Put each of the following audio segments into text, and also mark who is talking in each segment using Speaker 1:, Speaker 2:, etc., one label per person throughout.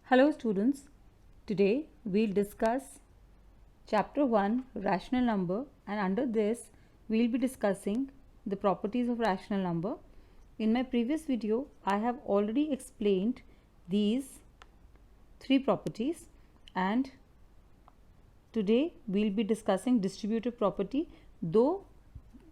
Speaker 1: Hello students, today we'll discuss chapter 1 rational number, and under this we'll be discussing the properties of rational number. In my previous video I have already explained these three properties, and today we'll be discussing distributive property. Though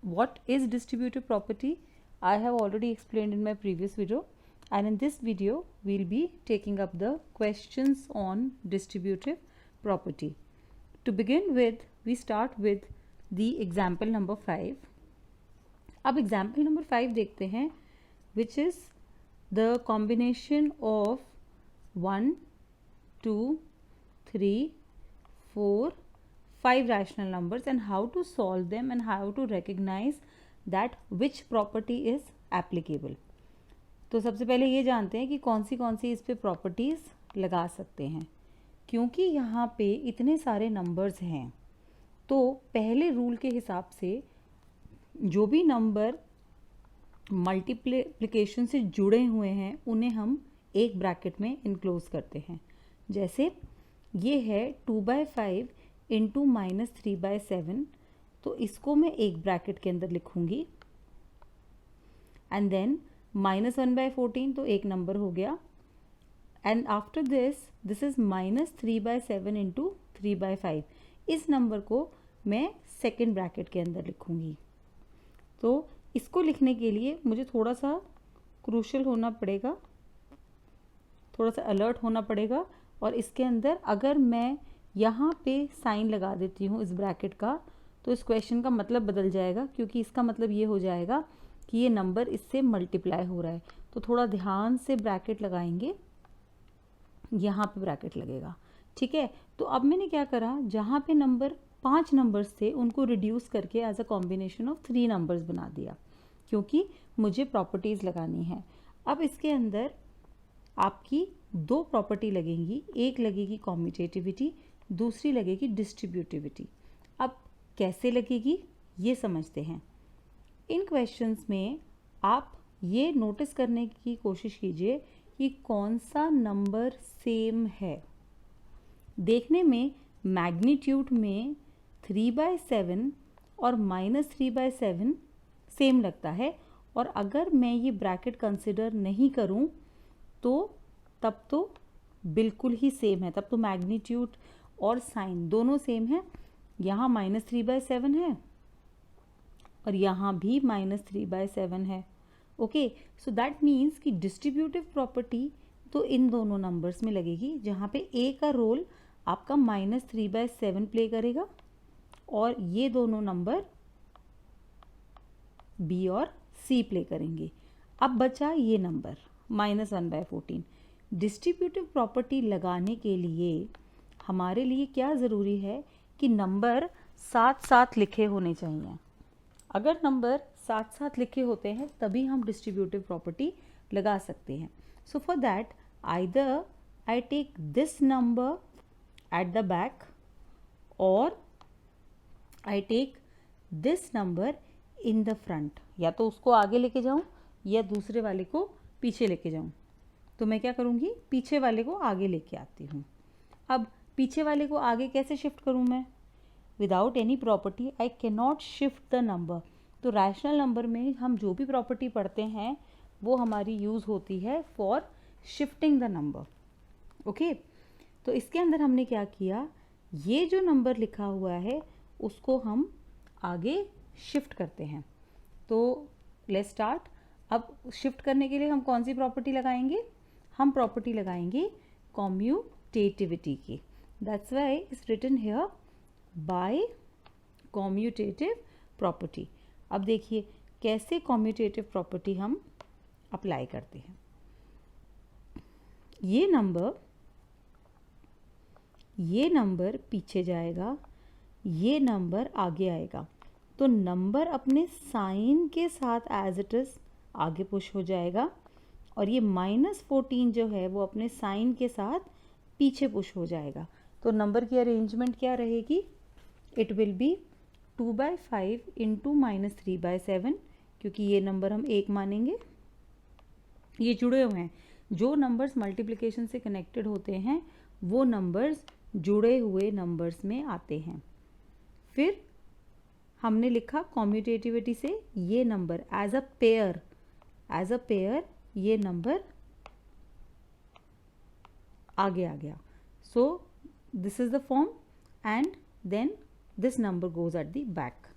Speaker 1: what is distributive property I have already explained in my previous video, and in this video we'll be taking up the questions on distributive property. To begin with, we start with the example number 5. अब example number 5 देखते हैं, which is the combination of 1, 2, 3, 4, 5 rational numbers and how to solve them and how to recognize that which property is applicable. तो सबसे पहले ये जानते हैं कि कौन सी इस पे प्रॉपर्टीज़ लगा सकते हैं. क्योंकि यहाँ पे इतने सारे नंबर्स हैं तो पहले रूल के हिसाब से जो भी नंबर मल्टीप्लिकेशन से जुड़े हुए हैं उन्हें हम एक ब्रैकेट में इनक्लोज करते हैं. जैसे ये है 2/5 इंटू -3/7, तो इसको मैं एक ब्रैकेट के अंदर लिखूँगी. एंड देन -1/14, तो एक नंबर हो गया. And after this is -3/7 into 3/5. इस नंबर को मैं सेकेंड ब्रैकेट के अंदर लिखूँगी. तो इसको लिखने के लिए मुझे थोड़ा सा क्रूशल होना पड़ेगा, थोड़ा सा अलर्ट होना पड़ेगा. और इसके अंदर अगर मैं यहाँ पे साइन लगा देती हूँ इस ब्रैकेट का, तो इस क्वेश्चन का मतलब बदल जाएगा, क्योंकि इसका मतलब ये हो जाएगा कि ये नंबर इससे मल्टीप्लाई हो रहा है. तो थोड़ा ध्यान से ब्रैकेट लगाएंगे, यहाँ पे ब्रैकेट लगेगा. ठीक है. तो अब मैंने क्या करा, जहाँ पे नंबर 5 नंबर्स थे उनको रिड्यूस करके as a combination of 3 numbers बना दिया, क्योंकि मुझे प्रॉपर्टीज़ लगानी है. अब इसके अंदर आपकी दो प्रॉपर्टी लगेंगी. एक लगेगी कॉम्यूटेटिविटी, दूसरी लगेगी डिस्ट्रीब्यूटिविटी. अब कैसे लगेगी ये समझते हैं. इन क्वेश्चंस में आप ये नोटिस करने की कोशिश कीजिए कि कौन सा नंबर सेम है. देखने में मैग्नीट्यूड में 3/7 और -3/7 सेम लगता है, और अगर मैं ये ब्रैकेट कंसिडर नहीं करूं तो तब तो बिल्कुल ही सेम है. तब तो मैग्नीट्यूड और साइन दोनों सेम है. यहाँ -3/7 है और यहाँ भी -3/7 है. ओके, सो दैट मीन्स कि डिस्ट्रीब्यूटिव प्रॉपर्टी तो इन दोनों नंबर्स में लगेगी, जहाँ पे ए का रोल आपका -3/7 प्ले करेगा और ये दोनों नंबर बी और सी प्ले करेंगे. अब बचा ये नंबर -1/14. डिस्ट्रीब्यूटिव प्रॉपर्टी लगाने के लिए हमारे लिए क्या ज़रूरी है कि नंबर साथ साथ लिखे होने चाहिए. अगर नंबर साथ साथ लिखे होते हैं तभी हम डिस्ट्रीब्यूटिव प्रॉपर्टी लगा सकते हैं. So for that either I take this number at the back or I take this number in the front. या तो उसको आगे लेके जाऊं या दूसरे वाले को पीछे लेके जाऊं. तो मैं क्या करूंगी, पीछे वाले को आगे लेके आती हूँ. अब पीछे वाले को आगे कैसे शिफ्ट करूँ मैं, without any property I can not shift the number. तो रैशनल नंबर में हम जो भी प्रॉपर्टी पढ़ते हैं वो हमारी यूज़ होती है for shifting the number. Okay, तो इसके अंदर हमने क्या किया, ये जो नंबर लिखा हुआ है उसको हम आगे शिफ्ट करते हैं. तो लेट्स स्टार्ट. अब शिफ्ट करने के लिए हम कौन सी प्रॉपर्टी लगाएंगे, हम प्रॉपर्टी लगाएंगे कॉम्यूटेटिविटी की. That's why it's written here by commutative property. अब देखिए कैसे कॉम्यूटेटिव प्रॉपर्टी हम अप्लाई करते हैं. ये नंबर पीछे जाएगा, ये नंबर आगे आएगा. तो नंबर अपने साइन के साथ एज इट इज़ आगे पुश हो जाएगा, और ये -14 जो है वो अपने साइन के साथ पीछे पुश हो जाएगा. तो नंबर की अरेंजमेंट क्या रहेगी, इट विल बी 2/5 इंटू -3/7, क्योंकि ये नंबर हम एक मानेंगे, ये जुड़े हुए हैं. जो नंबर्स मल्टीप्लिकेशन से कनेक्टेड होते हैं वो नंबर्स जुड़े हुए नंबर्स में आते हैं। फिर हमने लिखा कॉम्यूटेटिविटी से ये नंबर एज अ पेयर ये नंबर आगे आ गया। So this is the form and then this number goes at the back.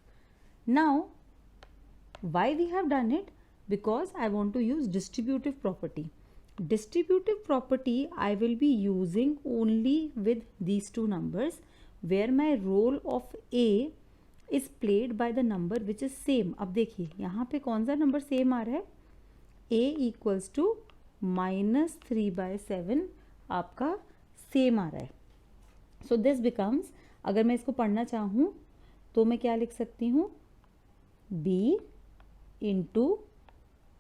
Speaker 1: Now why we have done it? Because I want to use distributive property. Distributive property I will be using only with these two numbers where my role of A is played by the number which is same. अब देखिए यहाँ पे कौन सा number same आ रहा है, A equals to -3/7 आपका same आ रहा है। So this becomes, अगर मैं इसको पढ़ना चाहूँ तो मैं क्या लिख सकती हूँ, B into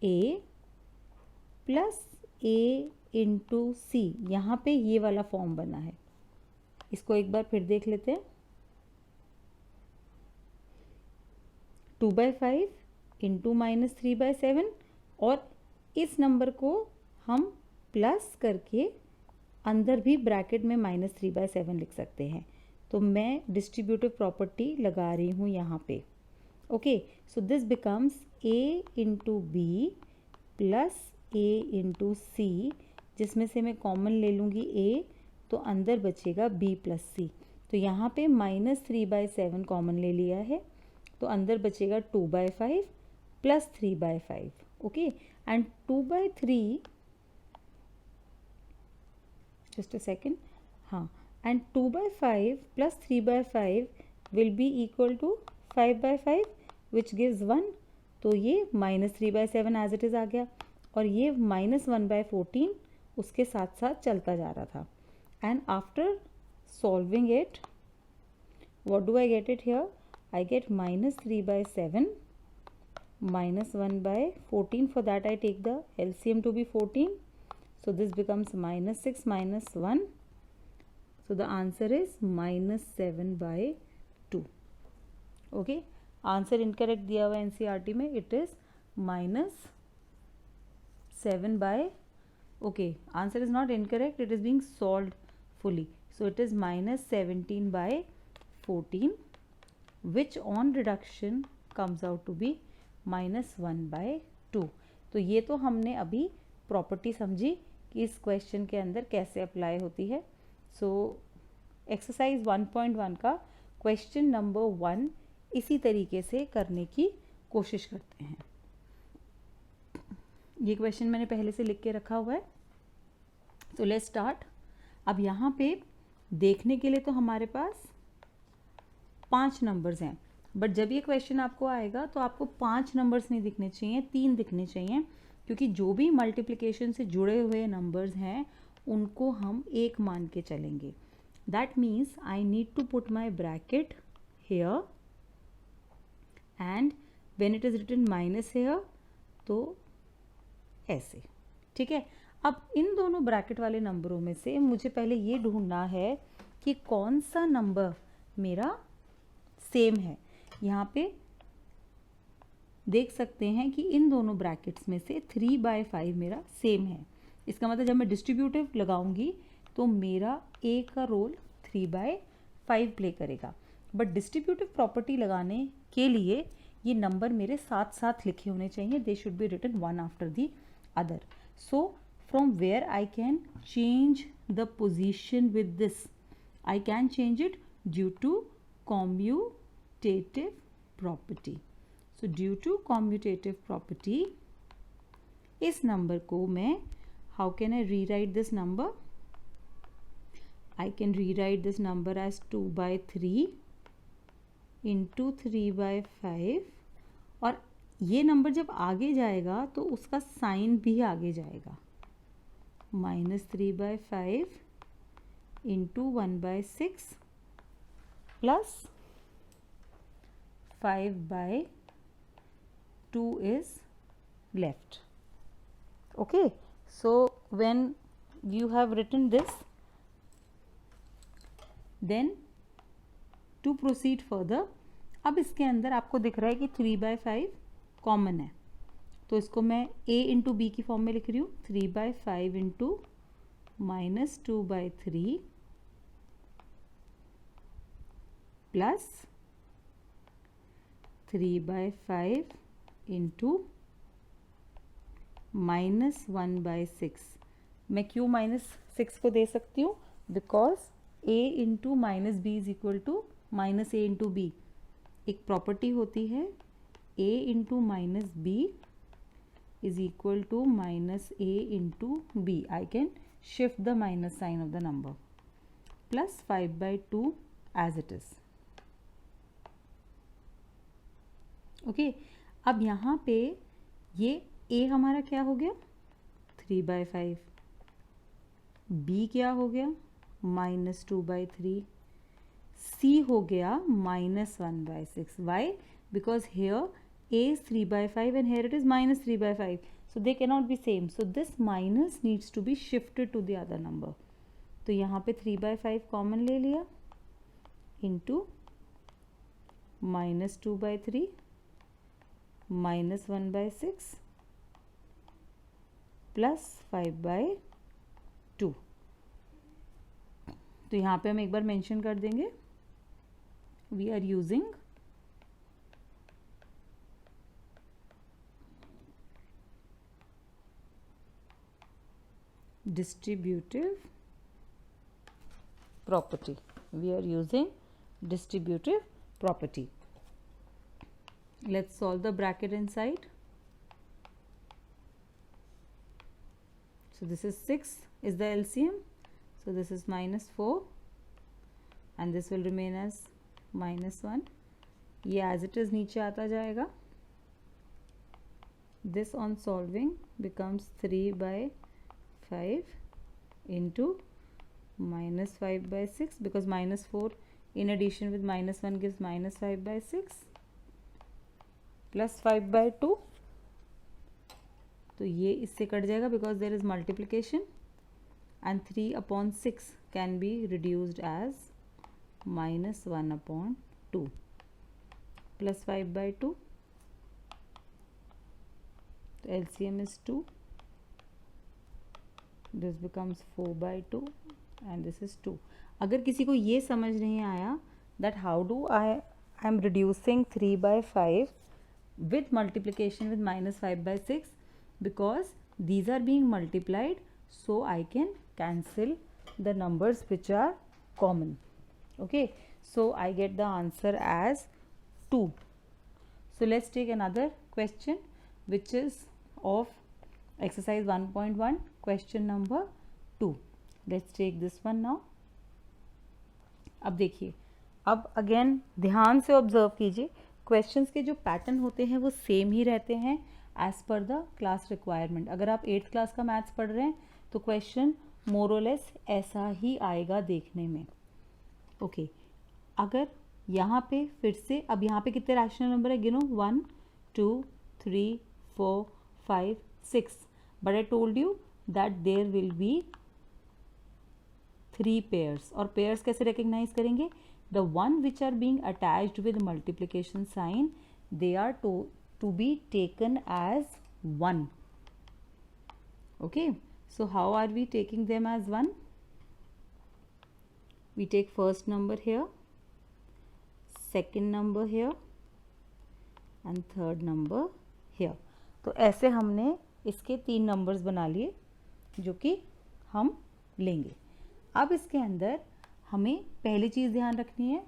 Speaker 1: A plus A into C। यहाँ पे ये वाला फॉर्म बना है, इसको एक बार फिर देख लेते हैं। 2/5 इंटू -3/7 और इस नंबर को हम प्लस करके अंदर भी ब्रैकेट में -3/7 लिख सकते हैं। तो मैं डिस्ट्रीब्यूटिव प्रॉपर्टी लगा रही हूँ यहाँ पे। Okay, so this becomes A into B plus A into C, जिसमें से मैं कॉमन ले लूँगी A, तो अंदर बचेगा B प्लस C। तो यहाँ पे -3/7 कॉमन ले लिया है, तो अंदर बचेगा 2/5 plus 3/5। Okay, and 2/3, just a second, हाँ, and 2/5 plus 3/5 will be equal to 5/5 which gives 1। तो ये -3/7 as it is आ गया, और ये -1/14 उसके साथ साथ चलता जा रहा था। and after solving it, what do I get it here? I get -3/7 -1/14. For that I take the LCM to be 14. So this becomes -6 minus 1. So the answer is -7/2. Okay, answer incorrect दिया हुआ है NCERT में, it is -7/, okay, answer is not incorrect, it is being solved fully, so it is -17/14 which on reduction comes out to be -1/2। तो ये तो हमने अभी property समझी कि इस क्वेश्चन के अंदर कैसे अप्लाई होती है। सो एक्सरसाइज 1.1 का क्वेश्चन नंबर 1 इसी तरीके से करने की कोशिश करते हैं। ये क्वेश्चन मैंने पहले से लिख के रखा हुआ है, सो लेट्स स्टार्ट। अब यहाँ पे देखने के लिए तो हमारे पास 5 नंबर्स हैं, बट जब ये क्वेश्चन आपको आएगा तो आपको 5 नंबर्स नहीं दिखने चाहिए, 3 दिखने चाहिए, क्योंकि जो भी मल्टीप्लिकेशन से जुड़े हुए नंबर्स हैं उनको हम एक मान के चलेंगे। That means I need to put my bracket here and when it is written minus here, तो ऐसे, ठीक है। अब इन दोनों ब्रैकेट वाले नंबरों में से मुझे पहले ये ढूंढना है कि कौन सा नंबर मेरा सेम है। यहाँ पे देख सकते हैं कि इन दोनों ब्रैकेट्स में से 3/5 मेरा सेम है। इसका मतलब जब मैं डिस्ट्रीब्यूटिव लगाऊंगी तो मेरा A का रोल 3/5 प्ले करेगा, बट डिस्ट्रीब्यूटिव प्रॉपर्टी लगाने के लिए ये नंबर मेरे साथ साथ लिखे होने चाहिए, they should be written one after the other. So from where I can change the position with this, I can change it due to commutative property। So due to commutative property, इस नंबर को मैं, how can I rewrite this number? I can rewrite this number as 2/3 into 3/5, और ये number जब आगे जाएगा तो उसका साइन भी आगे जाएगा, -3/5 into 1/6 plus 5/2 is left. Okay, so when you have written this, then to proceed further, अब इसके अंदर आपको दिख रहा है कि 3/5 कॉमन है, तो इसको मैं a इंटू बी की फॉर्म में लिख रही हूँ, 3/5 इंटू -2/3 प्लस 3/5 इंटू -1/6। मैं क्यों -6 को दे सकती हूँ? Because a into minus b is equal to minus a into b. एक प्रॉपर्टी होती है a into minus b is equal to minus a into b. I can shift the minus sign of the number plus 5/2 as it is. Okay, अब यहाँ पे ये a हमारा क्या हो गया 3/5, b क्या हो गया -2/3, c हो गया -1/6. Why? Because here a is 3/5 and here it is -3/5, so they cannot be same, so this minus needs to be shifted to the other number. तो यहाँ पे 3/5 कॉमन ले लिया इंटू -2/3 -1/6 प्लस 5/2. तो यहाँ पे हम एक बार मेंशन कर देंगे, we are using distributive property. We are using distributive property. Let's solve the bracket inside. So this is 6 is the LCM. So this is -4 and this will remain as -1. ये as it is नीचे आता जाएगा. This on solving becomes 3/5 into -5/6 because -4 in addition with -1 gives -5/6 plus 5/2. तो ये इससे cut जाएगा because there is multiplication and 3/6 can be reduced as -1/2 plus 5/2. तो LCM is 2. This becomes 4/2 and this is 2. अगर किसी को ये समझ नहीं आया that how do I am reducing 3/5 with multiplication with -5/6, because these are being multiplied, so I can cancel the numbers which are common. Okay, so I get the answer as 2. So let's take another question which is of exercise 1.1, question number 2. Let's take this one now. अब देखिए, अब again ध्यान से observe कीजिए, questions के जो pattern होते हैं वो सेम ही रहते हैं as per the class requirement. अगर आप 8th क्लास का मैथ्स पढ़ रहे हैं तो क्वेश्चन मोर और लेस ऐसा ही आएगा देखने में. ओके, अगर यहाँ पे फिर से, अब यहाँ पे कितने रैशनल नंबर है गिनो, 1 2 3 4 5 6. But I told you that there will be 3 pairs. और pairs कैसे recognize करेंगे? The one which are being attached with multiplication sign, they are to be taken as 1. Okay, so how are we taking them as 1? We take first number here, second number here and third number here. तो ऐसे हमने इसके 3 numbers बना लिए जो कि हम लेंगे. अब इसके अंदर हमें पहली चीज़ ध्यान रखनी है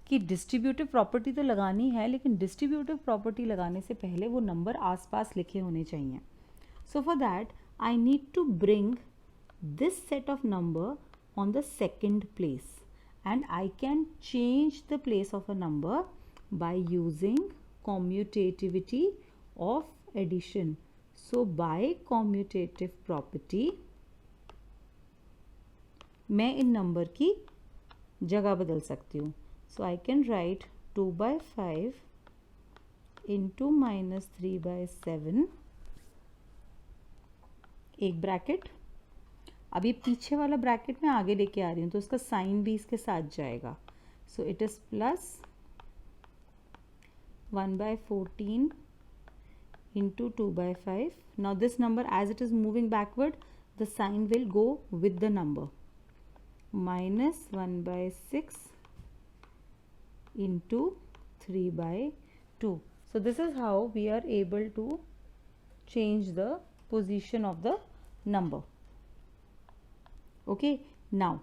Speaker 1: कि डिस्ट्रीब्यूटिव प्रॉपर्टी तो लगानी है, लेकिन डिस्ट्रीब्यूटिव प्रॉपर्टी लगाने से पहले वो नंबर आसपास लिखे होने चाहिए. So for that I need to bring this set of number on the second place and I can change the place of a number by using commutativity of addition. So by commutative property मैं इन number की जगह बदल सकती हूँ. So I can write 2/5 into -3/7 एक bracket. अभी पीछे वाला ब्रैकेट मैं आगे लेके आ रही हूँ तो उसका साइन भी इसके साथ जाएगा. So it is plus 1/14 into 2 by 5. Now this number, as it is moving backward, the sign will go with the number. Minus 1 by 6 into 3 by 2. So this is how we are able to change the position of the number. Okay, now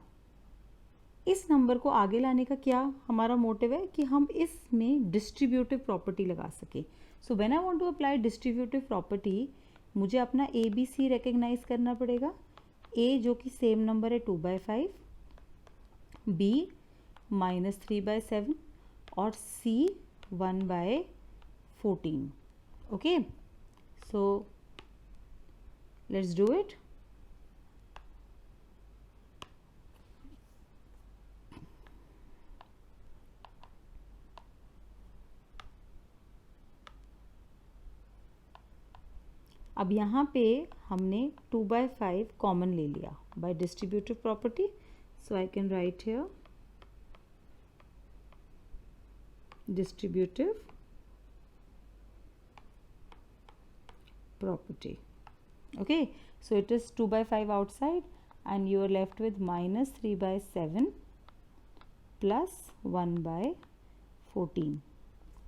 Speaker 1: इस नंबर को आगे लाने का क्या हमारा motive है कि हम इसमें डिस्ट्रीब्यूटिव प्रॉपर्टी लगा सके. So when I want to apply distributive property, मुझे अपना ए बी सी रिकग्नाइज करना पड़ेगा. ए जो कि सेम नंबर है 2 by 5, बी माइनस 3 by 7 और सी 1 by 14. Okay, so let's do it. अब यहाँ पे हमने 2 by 5 कॉमन ले लिया bye distributive property. So I can write here distributive property. Okay, so it is 2 by 5 outside and you are left with minus 3 by 7 plus 1 by 14.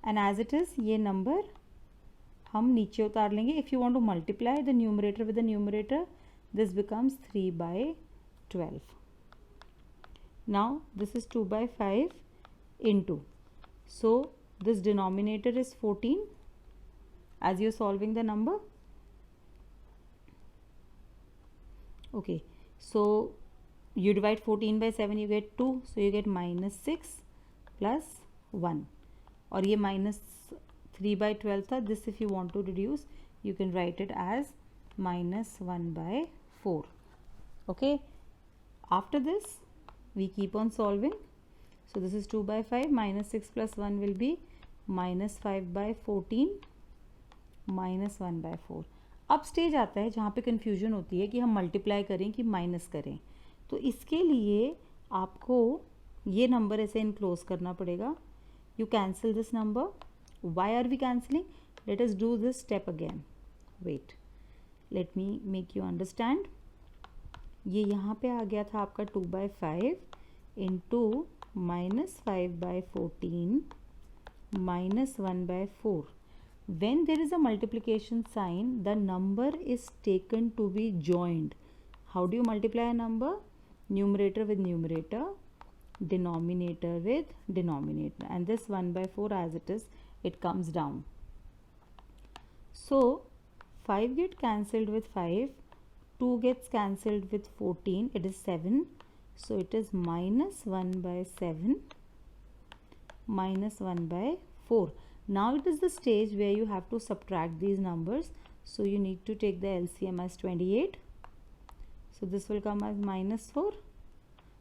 Speaker 1: And as it is, ये number हम नीचे उतार लेंगे. If you want to multiply the numerator with the numerator, this becomes 3 by 12. Now this is 2 by 5 into, so this denominator is 14 as you are solving the number. Okay, so you divide 14 by 7, you get 2, so you get minus 6 plus 1. और ये minus 3 by 12 था. This if you want to reduce, you can write it as minus 1 by 4. Okay, after this we keep on solving. So this is 2 by 5, minus 6 plus 1 will be minus 5 by 14 minus 1 by 4. अब stage आता है जहाँ पे confusion होती है कि हम multiply करें कि माइनस करें. तो इसके लिए आपको ये नंबर ऐसे इनक्लोज करना पड़ेगा. You cancel this number. Why are we cancelling? Let us do this step again. Wait, let me make you understand. ये यहाँ पे आ गया था आपका 2 by 5 into minus 5 by 14 minus 1 by 4. When there is a multiplication sign, the number is taken to be joined. How do you multiply a number? Numerator with numerator, denominator with denominator, and this 1 by 4 as it is, it comes down. So 5 get cancelled with 5, 2 gets cancelled with 14, it is 7. So it is minus 1 by 7 minus 1 by 4. Now it is the stage where you have to subtract these numbers. So you need to take the LCM as 28. So this will come as minus 4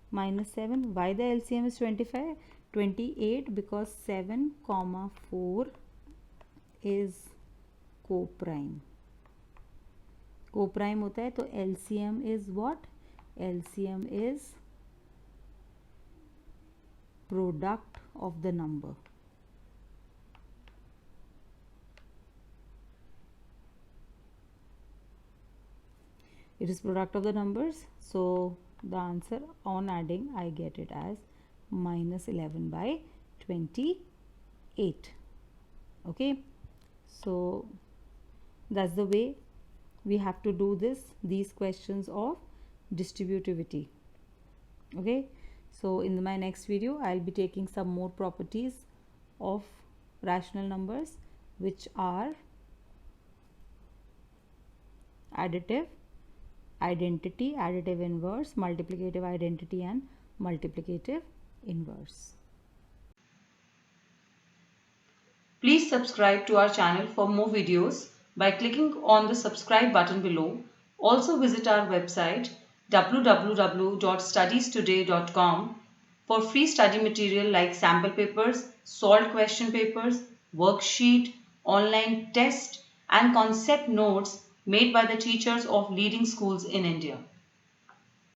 Speaker 1: minus 7. Why the LCM is 28? Because 7 comma 4 is co-prime. Co-prime होता है तो LCM is what? LCM is product of the number. It is product of the numbers, so the answer on adding I get it as minus 11 by 28. Okay, so that's the way we have to do these questions of distributivity. Okay, so in my next video I'll be taking some more properties of rational numbers, which are additive, identity, additive inverse, multiplicative identity and multiplicative inverse.
Speaker 2: Please subscribe to our channel for more videos by clicking on the subscribe button below. Also visit our website www.studiestoday.com for free study material like sample papers, solved question papers, worksheet, online test and concept notes made by the teachers of leading schools in India.